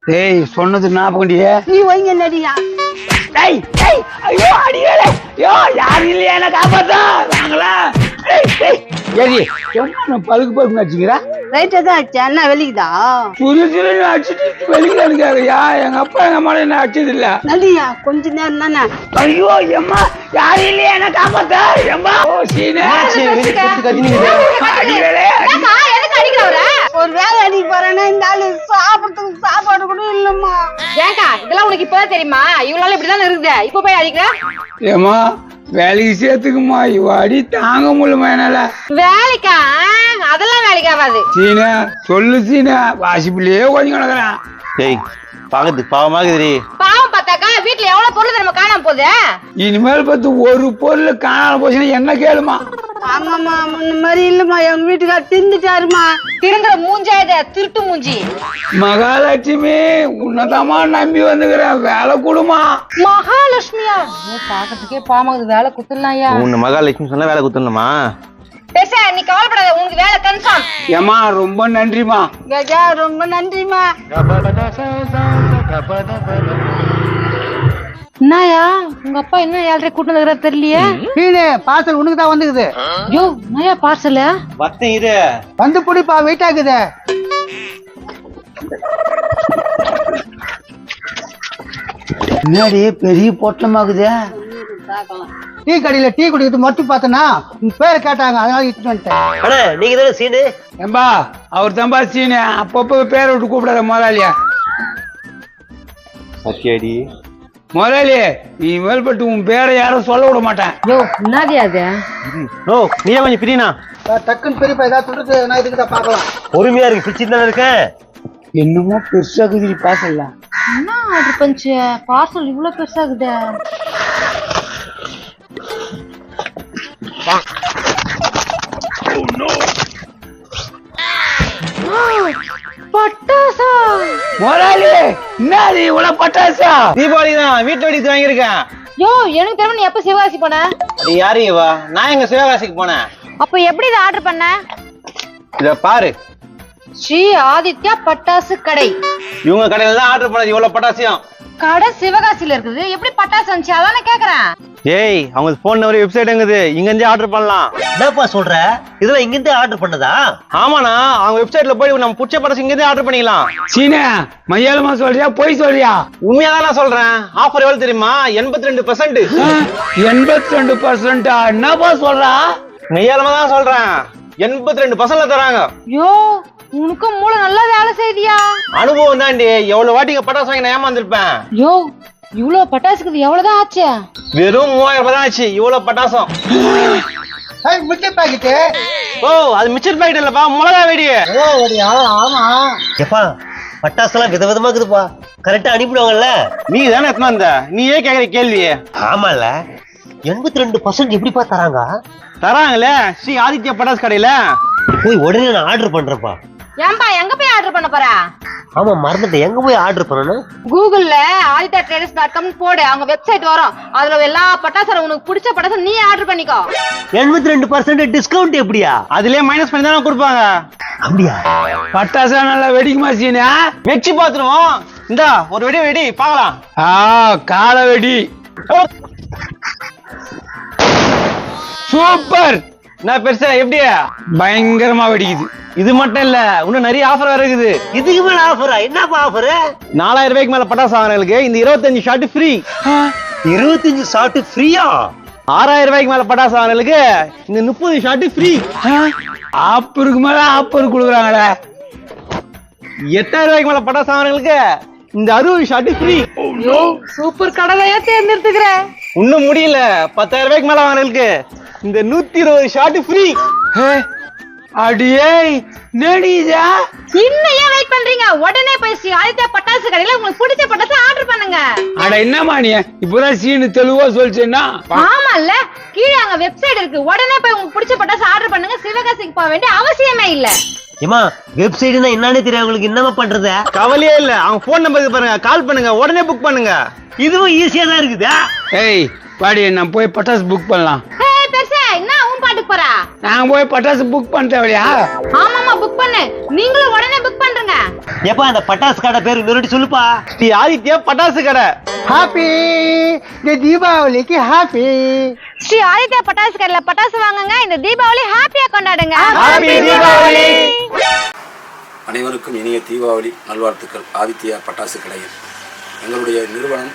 டேய் சொன்னது ஞாபகம்டியே. நீ வைங்க நடியா. டேய் டேய் ஐயோ அடிகளே. ஐயோ யார் இல்லையா என்ன காப்பாத்தா வாங்களா. டேய் டேய் ஏடி என்ன பழுக்கு பழுக்கு நடிச்சிக்கிறா. ரைட்டா தான் அடிச்சேன். என்ன வெளிக்குதா? சுரு அடிச்சுட்டு வெளிக்காருக்காருயா. எங்க அப்பா எங்க அம்மா என்ன அடிச்சது இல்ல. நடியா கொஞ்ச நேரம் தானே. ஐயோ எம்மா யார் இல்லையா என்ன காப்பாத்தா. எம்மா ஓ சீனே அடிகளே. ஒரு வேலை அடிக்க போறேன்னா இந்த ஆளு சாப்பிடறதுக்கு சாப்பாடு கூட இல்லம்மா. ஏங்கா இதெல்லாம் உனக்கு இப்பதான் தெரியுமா? இவளால இப்படிதான் இருக்குது. இப்ப போய் அடிக்கிற. ஏமா வேலைக்கு சேர்த்துக்குமா இவ அடி தாங்க முடியுமா என்னால. வேலைக்கா? அதெல்லாம் வேலைக்கு ஆகாது. சீனா சொல்லு சீனா வாசிப்புலயே கொஞ்சம் கிடக்குறேன். டேய் பாக்கிறதுக்கு பாவமாகுதுடி. பாவம் பார்த்தாக்கா வீட்டுல எவ்வளவு பொருள் நம்ம காணாம போகுது. இனிமேல் பார்த்து ஒரு பொருள் காணாம போச்சுன்னா என்ன கேளுமா. ஆமாமா இந்த மாதிரி இல்லம்மா. எங்க வீட்டுக்கார தின்னுட்டாருமா. திருந்துற மூஞ்சா இது திருட்டு மூஞ்சி. மகாலட்சுமி உன்னதமா நம்பி வந்துக்கிறேன் வேலை கொடுமா. மகாலட்சுமியா? பாக்கிறதுக்கே பாவமாகுது. வேலை குத்துடலாம்யா. உன்னை மகாலட்சுமி சொன்னா வேலை குத்துணுமா? பேச நீ கவலைப்படாத. உனக்கு வேலை கன்ஃபார்ம். ஏமா ரொம்ப நன்றிமா. கஜா ரொம்ப நன்றிமா. என்னயா உங்க அப்பா என்ன 7:30 கூட்டம் இருக்கிற தெரியலையே. கீழே பார்சல் உனக்கு தான் வந்துக்குது. யோ என்னயா பார்சல்? வத்தேன் இரு வந்து புடிப்பா வெயிட் ஆகுது. என்னடி பெரிய பொட்டமாக்குதே. டீ கடையில டீ குடிக்கிறது மட்டும் பார்த்தனா உன் பேரை கேட்டாங்க, அதனால இட்டுட்டு வந்துட்டேன். அண்ணா நீங்க தானே சீனு? ஏம்பா அவர் தம்பா சீனு அப்பப்ப பேரை விட்டு கூப்பிடாத முதலாளியா. சத்தியாடி முதலாளி நீ மேல்பட்டு உன் பேரை யாரும் சொல்ல விட மாட்டேன். யோ என்னதியா அது? ஓ நீயே கொஞ்சம் பிரினா. டக்குன்னு பெரியப்பா ஏதாவது சொல்றது நான் இதுக்கு தான் பார்க்கலாம். பொறுமையா இருக்கு, பிரிச்சுட்டு தானே இருக்கேன். என்னமோ பெருசாகுது பேசலாம். என்ன ஆர்டர் பண்ணிச்சு? பார்சல் இவ்வளவு பெருசாகுது. பட்டாசா? முதலாளி என்னது இவ்வளவு பட்டாசா? தீபாவளி தான் வீட்டு வெடித்து வாங்கியிருக்கேன். யோ எனக்கு தெரியும் நீ எப்ப சிவகாசி போன? அது யாரு இவ? நான் எங்க சிவகாசிக்கு போனேன். அப்ப எப்படி இதை ஆர்டர் பண்ண? இத பாரு, ஸ்ரீ ஆதித்யா பட்டாசு கடை. இவங்க கடையில தான் ஆர்டர் பண்ணது இவ்வளவு பட்டாசியம். கடை சிவகாசில இருக்குது, எப்படி பட்டாசு வந்துச்சு அதானே கேக்குறேன். ஏய் அவங்க போன் நம்பர் வெப்சைட் எங்குது, இங்க இருந்தே ஆர்டர் பண்ணலாம். என்னப்பா சொல்ற? இதெல்லாம் இங்க இருந்து ஆர்டர் பண்ணதா? ஆமாண்ணா அவங்க வெப்சைட்ல போய் நம்ம பிடிச்ச பட்டாசு இங்க இருந்தே ஆர்டர் பண்ணிக்கலாம். சீனா மையாலமா சொல்றியா பொய் சொல்றியா? உண்மையா தான் நான் சொல்றேன். ஆஃபர் எவ்வளவு தெரியுமா? 82%. 82%? என்னப்பா சொல்றா? மெய்யாலமா தான் சொல்றேன். 82% தராங்க. யோ உனக்கு மூளை நல்லா வேலை செய்தியா? அனுபவம் தாண்டி. எவ்வளவு வாட்டிங்க பட்டாசு வாங்கி நான் ஏமாந்துருப்பேன். யோ இவ்வளவு பட்டாசுக்கு எவ்வளவுதான் ஆச்சு? வெறும் 3000 ரூபாய் தான் ஆச்சு இவ்வளவு பட்டாசம். Mixture packet. ஓ அது மிச்சர் பாக்கெட் இல்லப்பா, மிளகா வெடி. ஓ அப்படியா? ஆமா. எப்பா பட்டாசெல்லாம் விதவிதமா இருக்குதுப்பா. கரெக்டா அனுப்பிடுவாங்கல்ல? நீ தானே எத்தனை வந்த, நீயே கேக்குற கேள்வி. ஆமால 82% எப்படிப்பா தராங்க? தராங்களே ஸ்ரீ ஆதித்யா பட்டாசு கடையில. போய் உடனே நான் ஆர்டர் பண்றேன்ப்பா. ஏன்பா எங்க போய் ஆர்டர் பண்ண போற? ஆமா மறந்துட்டேன், எங்க போய் ஆர்டர் பண்ணணும்? கூகுள்ல aditya-traders.com போடு, அவங்க வெப்சைட் வரும். அதுல எல்லா பட்டாசும் உனக்கு பிடிச்ச பட்டாசு நீ ஆர்டர் பண்ணிக்கோ. 82% டிஸ்கவுண்ட் எப்படியா? அதுலயே மைனஸ் பண்ணி தானே கொடுப்பாங்க. அப்படியா? பட்டாசா நல்லா வெடிக்குமா சீனா? வெச்சு பாத்துருவோம். இந்தா ஒரு வெடி வெடி பாக்கலாம். கால வெடி சூப்பர். நான் பெருசா எப்படி பயங்கரமா வெடிக்குது. இது மட்டும் இல்ல, இன்னும் நிறைய ஆஃபர் வேற இருக்குது. இதுக்கு மேல ஆஃபரா? என்னப்பா ஆஃபர்? 4000 ரூபாய்க்கு மேல பட்டாசு வாங்குறவங்களுக்கு இந்த 25 ஷாட் ஃப்ரீ. 25 ஷாட் ஃப்ரீயா? 6000 ரூபாய்க்கு மேல பட்டாசு வாங்குறவங்களுக்கு இந்த 30 ஷாட் ஃப்ரீ. ஆப்பருக்கு மேல ஆப்பர் கொடுக்குறாங்களே. 8000 ரூபாய்க்கு மேல பட்டாசு வாங்குறவங்களுக்கு இந்த 60 ஷாட் ஃப்ரீ. சூப்பர் கடலையா தேர்ந்தெடுத்துக்கிற. இன்னும் முடியல, 10000 ரூபாய்க்கு மேல வாங்குறவங்களுக்கு இந்த 120 ஷாட் ஃப்ரீ. அடியே நடிதா. இன்னும் ஏன் வெயிட் பண்றீங்க? உடனே போய் ஸ்ரீ ஆதித்யா பட்டாசு கடையில உங்களுக்கு பிடிச்ச பட்டாசு ஆர்டர் பண்ணுங்க. அட என்னமா நீ இப்பதான் சீனு தெளிவா சொல்லிச்சேன்னா? ஆமால்ல, கீழே அங்க வெப்சைட் இருக்கு. உடனே போய் உங்களுக்கு பிடிச்ச பட்டாசு ஆர்டர் பண்ணுங்க. சிவகாசிக்கு போக வேண்டிய அவசியமே இல்ல. ஏமா வெப்சைட்னா என்னன்னு தெரியும் உங்களுக்கு? என்னமா பண்றது? கவலையே இல்ல, அவங்க போன் நம்பருக்கு பாருங்க, கால் பண்ணுங்க, உடனே புக் பண்ணுங்க. இதுவும் ஈஸியா தான் இருக்குது. ஏய் வாடி நான் போய் பட்டாசு புக் பண்ணலாம். பெருசா என்ன உன் பாட்டுக்கு போறா? நான் போய் பட்டாசு புக் பண்ண தேவையா? ஆமாமா புக் பண்ணு. நீங்களும் உடனே புக் பண்றீங்க. ஏப்பா அந்த பட்டாசு கடை பேரு இன்னொரு சொல்லுப்பா. ஸ்ரீ ஆதித்யா பட்டாசு கடை. ஹாப்பி இந்த தீபாவளிக்கு ஹாப்பி. ஸ்ரீ ஆதித்யா பட்டாசு கடையில பட்டாசு வாங்குங்க, இந்த தீபாவளி ஹாப்பியா கொண்டாடுங்க. ஹாப்பி தீபாவளி. அனைவருக்கும் இனிய தீபாவளி நல்வாழ்த்துக்கள். ஆதித்யா பட்டாசு கடையில் எங்களுடைய நிறுவனம்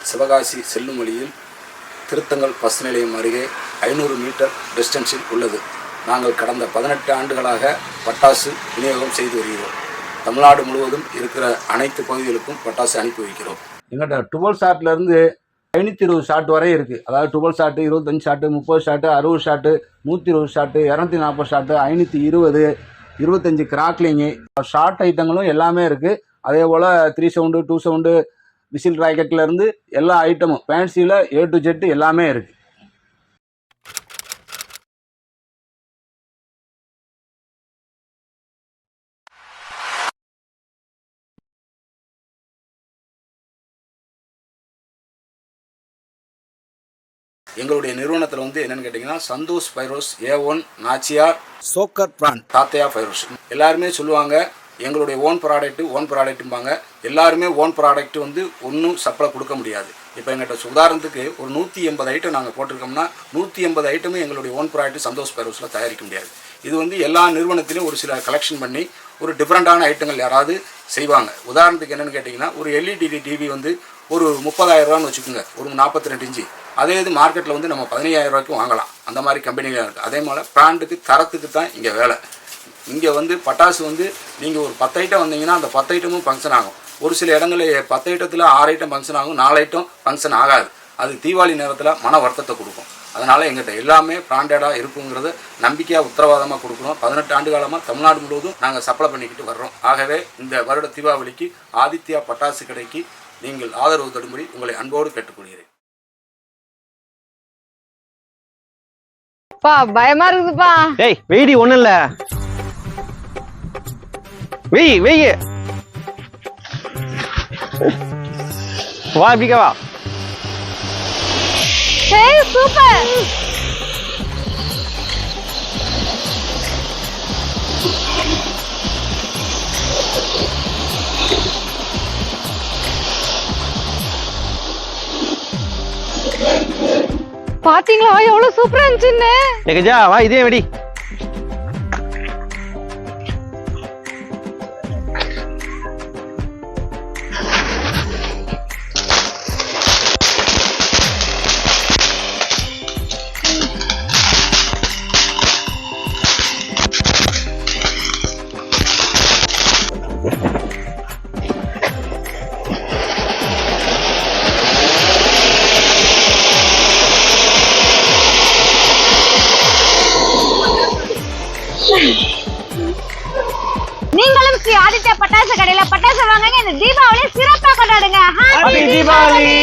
சிவகாசி செல்லும் வழியில் திருத்தங்கல் பஸ் நிலையம் அருகே 500 மீட்டர் டிஸ்டன்ஸில் உள்ளது. நாங்கள் கடந்த 18 ஆண்டுகளாக பட்டாசு விநியோகம் செய்து வருகிறோம். தமிழ்நாடு முழுவதும் இருக்கிற அனைத்து பகுதிகளுக்கும் பட்டாசு அனுப்பி வைக்கிறோம். எங்கள்கிட்ட 12 ஷாட்லேருந்து 520 ஷாட் வரை இருக்குது. அதாவது 12 shot, 25 shot, 30 shot, 60 shot, 120 shot, 240 shot, 520, 25 crackling short ஐட்டங்களும் எல்லாமே இருக்குது. அதே போல் 3 சவுண்டு, 2 சவுண்டு, விசில் ராக்கெட்லேருந்து எல்லா ஐட்டமும் ஃபேன்சியில் A to Z எல்லாமே இருக்குது. எங்களுடைய நிறுவனத்தில் வந்து என்னென்னு கேட்டிங்கன்னா சந்தோஷ் பைரோஸ், A1, நாச்சியார், சோக்கர் பிராண்ட், தாத்தையா பைரோஸ். எல்லாருமே சொல்லுவாங்க எங்களுடைய ஓன் ப்ராடக்ட்டும்பாங்க. எல்லாருமே ஓன் ப்ராடக்ட் வந்து ஒன்றும் சப்ளை கொடுக்க முடியாது. இப்போ எங்கள்கிட்ட உதாரணத்துக்கு ஒரு 180 ஐட்டம் நாங்கள் போட்டிருக்கோம்னா 180 ஐட்டமும் எங்களுடைய ஓன் ப்ராடக்ட் சந்தோஷ் பைரோஸில் தயாரிக்க முடியாது. இது வந்து எல்லா நிறுவனத்திலையும் ஒரு சில கலெக்ஷன் பண்ணி ஒரு டிஃப்ரெண்ட்டான ஐட்டங்கள் யாராவது செய்வாங்க. உதாரணத்துக்கு என்னென்னு கேட்டிங்கன்னா ஒரு LED டிவி வந்து ஒரு 30,000 ரூபான்னு வச்சுக்கோங்க, ஒரு 42 இன்ச்சு. அதே இது மார்க்கெட்டில் வந்து நம்ம 15,000 ரூபாய்க்கும் வாங்கலாம். அந்த மாதிரி கம்பெனிலாம் இருக்குது. அதே மாதிரி பிராண்டுக்கு தரத்துக்கு தான் இங்கே வேலை. இங்கே வந்து பட்டாசு வந்து நீங்கள் ஒரு 10 ஐட்டம் வந்தீங்கன்னா அந்த 10 ஐட்டமும் ஃபங்க்ஷன் ஆகும். ஒரு சில இடங்களில் 10 ஐட்டத்தில் 6 ஐட்டம் ஃபங்க்ஷன் ஆகும், 4 ஐட்டம் ஃபங்க்ஷன் ஆகாது. அது தீபாவளி நேரத்தில் மன வருத்தத்தை கொடுக்கும். அதனால் எங்கள்கிட்ட எல்லாமே பிராண்டடாக இருக்குங்கிறத நம்பிக்கையாக உத்தரவாதமாக கொடுக்குறோம். 18 ஆண்டு காலமாக தமிழ்நாடு முழுவதும் நாங்கள் சப்ளை பண்ணிக்கிட்டு வர்றோம். ஆகவே இந்த வருட தீபாவளிக்கு ஆதித்யா பட்டாசு கடைக்கு நீங்கள் ஆதரவு தரும்படி உங்களை அன்போடு கேட்டுக்கொள்கிறேன். பயமா இருக்குதுப்பா. டேய் வெயிடி ஒண்ணும் இல்ல, வெய் வெய் வா இப்படிக்க வா. ஏய் சூப்பர். பாத்தீங்களா எவ்வளவு சூப்பரா இருந்துச்சுன்னு? கஜா வா இதே வெடி. நீங்களும் ஸ்ரீ ஆதித்யா பட்டாசு கடையில பட்டாசு வாங்குங்க, இந்த தீபாவளி சிறப்பா கொண்டாடுங்க. ஹாப்பி தீபாவளி.